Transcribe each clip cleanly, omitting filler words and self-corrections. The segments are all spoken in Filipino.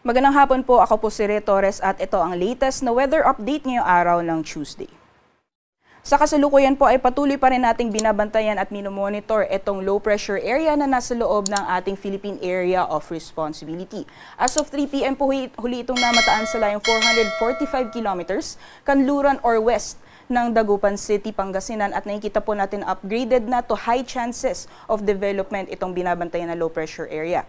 Magandang hapon po, ako po si Re Torres at ito ang latest na weather update ngayong araw ng Tuesday. Sa kasalukuyan po ay patuloy pa rin nating binabantayan at minomonitor itong low pressure area na nasa loob ng ating Philippine Area of Responsibility. As of 3 p.m. po huli itong namataan sa layong 445 kilometers, kanluran or west ng Dagupan City, Pangasinan at nakikita po natin upgraded na to high chances of development itong binabantayan na low pressure area.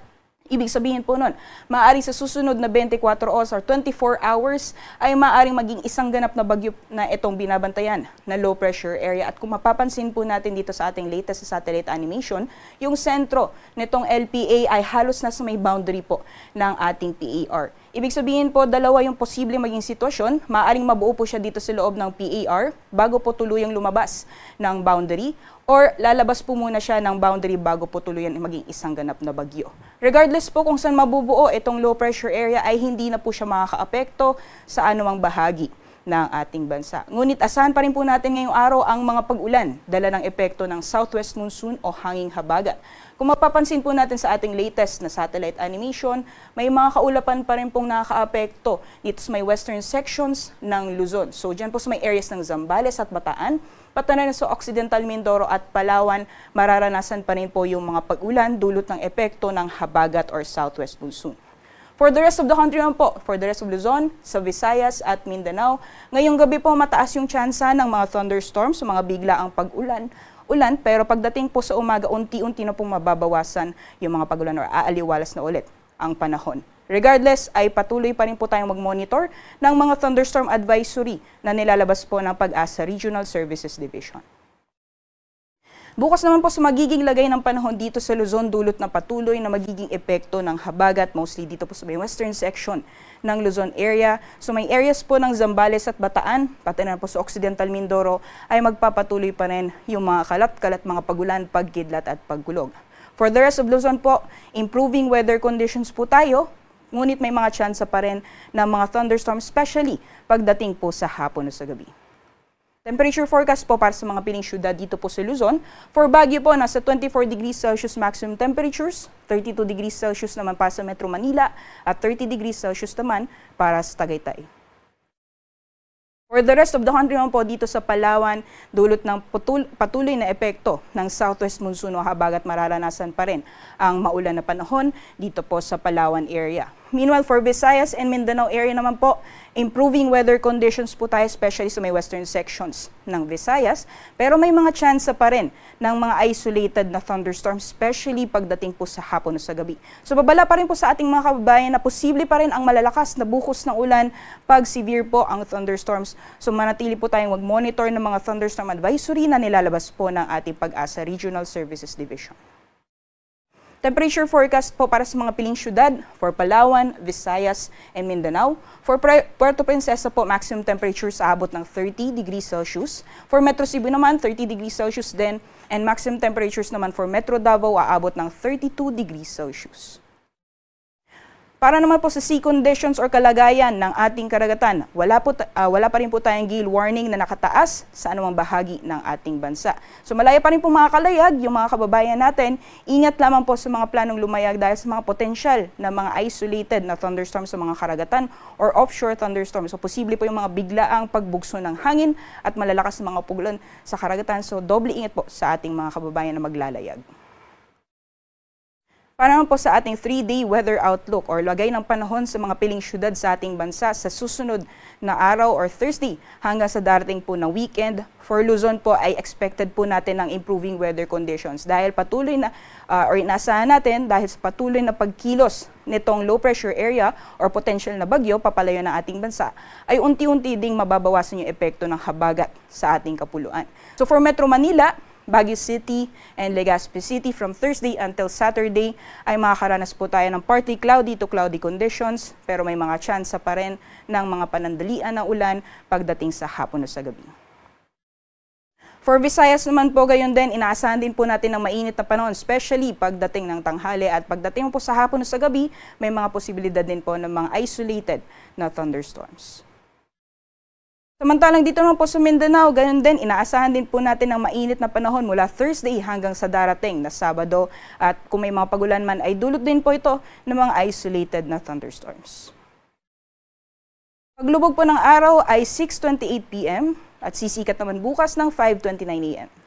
Ibig sabihin po nun, maaari sa susunod na 24 oras or 24 hours ay maaaring maging isang ganap na bagyo na itong binabantayan na low pressure area. At kung mapapansin po natin dito sa ating latest satellite animation, yung sentro nitong LPA ay halos nasa may boundary po ng ating PAR. Ibig sabihin po, dalawa yung posible maging sitwasyon. Maaaring mabuo po siya dito sa loob ng PAR bago po tuluyang lumabas ng boundary or lalabas po muna siya ng boundary bago po tuluyan maging isang ganap na bagyo. Regardless po kung saan mabubuo itong low pressure area ay hindi na po siya makakaapekto sa anumang bahagi ng ating bansa. Ngunit asahan pa rin po natin ngayong araw ang mga pag-ulan dala ng epekto ng southwest monsoon o hanging habagat. Kung mapapansin po natin sa ating latest na satellite animation, may mga kaulapan pa rin pong nakakaapekto dito sa may western sections ng Luzon. So dyan po sa may areas ng Zambales at Bataan, pati na sa Occidental Mindoro at Palawan, mararanasan pa rin po yung mga pag-ulan dulot ng epekto ng habagat or southwest monsoon. For the rest of the country naman po, for the rest of Luzon, sa Visayas at Mindanao, ngayong gabi po mataas yung tsansa ng mga thunderstorms, mga biglaang pag-ulan, pero pagdating po sa umaga, unti-unti na pong mababawasan yung mga pag-ulan or aaliwalas na ulit ang panahon. Regardless, ay patuloy pa rin po tayong mag-monitor ng mga thunderstorm advisory na nilalabas po ng Pag-asa Regional Services Division. Bukas naman po sa magiging lagay ng panahon dito sa Luzon, dulot na patuloy na magiging epekto ng habagat, mostly dito po sa may western section ng Luzon area. So may areas po ng Zambales at Bataan, pati na po sa Occidental Mindoro, ay magpapatuloy pa rin yung mga kalat-kalat, mga pagulan, pagkidlat at pagkulog. For the rest of Luzon po, improving weather conditions po tayo, ngunit may mga tsansa pa rin ng mga thunderstorms, especially pagdating po sa hapon o sa gabi. Temperature forecast po para sa mga piling syudad dito po sa Luzon. For Baguio po, nasa 24 degrees Celsius maximum temperatures, 32 degrees Celsius naman para sa Metro Manila, at 30 degrees Celsius naman para sa Tagaytay. For the rest of the country naman po dito sa Palawan, dulot ng patuloy na epekto ng southwest monsoon o habagat, mararanasan pa rin ang maulan na panahon dito po sa Palawan area. Meanwhile, for Visayas and Mindanao area naman po, improving weather conditions po tayo, especially sa may western sections ng Visayas. Pero may mga tsansa pa rin ng mga isolated na thunderstorms, especially pagdating po sa hapon o sa gabi. So babala pa rin po sa ating mga kababayan na posible pa rin ang malalakas na buhos ng ulan pag severe po ang thunderstorms. So manatili po tayong mag-monitor ng mga thunderstorm advisory na nilalabas po ng ating Pag-asa Regional Services Division. Temperature forecast po para sa mga piling syudad for Palawan, Visayas, and Mindanao. For Puerto Princesa po, maximum temperatures aabot ng 30 degrees Celsius. For Metro Cebu naman, 30 degrees Celsius din. And maximum temperatures naman for Metro Davao aabot ng 32 degrees Celsius. Para naman po sa sea conditions or kalagayan ng ating karagatan, wala pa rin po tayong gale warning na nakataas sa anumang bahagi ng ating bansa. So malaya pa rin po mga kalayag, yung mga kababayan natin, ingat lamang po sa mga planong lumayag dahil sa mga potensyal na mga isolated na thunderstorms sa mga karagatan or offshore thunderstorms. So posible po yung mga biglaang pagbugso ng hangin at malalakas na mga pugulan sa karagatan. So doble ingat po sa ating mga kababayan na maglalayag. Para naman po sa ating 3-day weather outlook or lagay ng panahon sa mga piling syudad sa ating bansa sa susunod na araw or Thursday hanggang sa darating po na weekend. For Luzon po ay expected po natin ng improving weather conditions dahil patuloy na or inaasahan natin dahil sa patuloy na pagkilos nitong low pressure area or potential na bagyo papalayo ng ating bansa ay unti-unti ding mababawasan yung epekto ng habagat sa ating kapuluan. So for Metro Manila, Baguio City and Legazpi City from Thursday until Saturday ay makakaranas po tayo ng partly cloudy to cloudy conditions pero may mga tsansa pa rin ng mga panandalian ng ulan pagdating sa hapon o sa gabi. For Visayas naman po gayon din, inaasahan din po natin ng mainit na panahon, especially pagdating ng tanghali at pagdating po sa hapon o sa gabi, may mga posibilidad din po ng mga isolated na thunderstorms. Samantalang dito naman po sa Mindanao, ganun din, inaasahan din po natin ang mainit na panahon mula Thursday hanggang sa darating na Sabado. At kung may mga pagulan man ay dulot din po ito ng mga isolated na thunderstorms. Paglubog po ng araw ay 6:28 p.m. at sisikat naman bukas ng 5:29 a.m.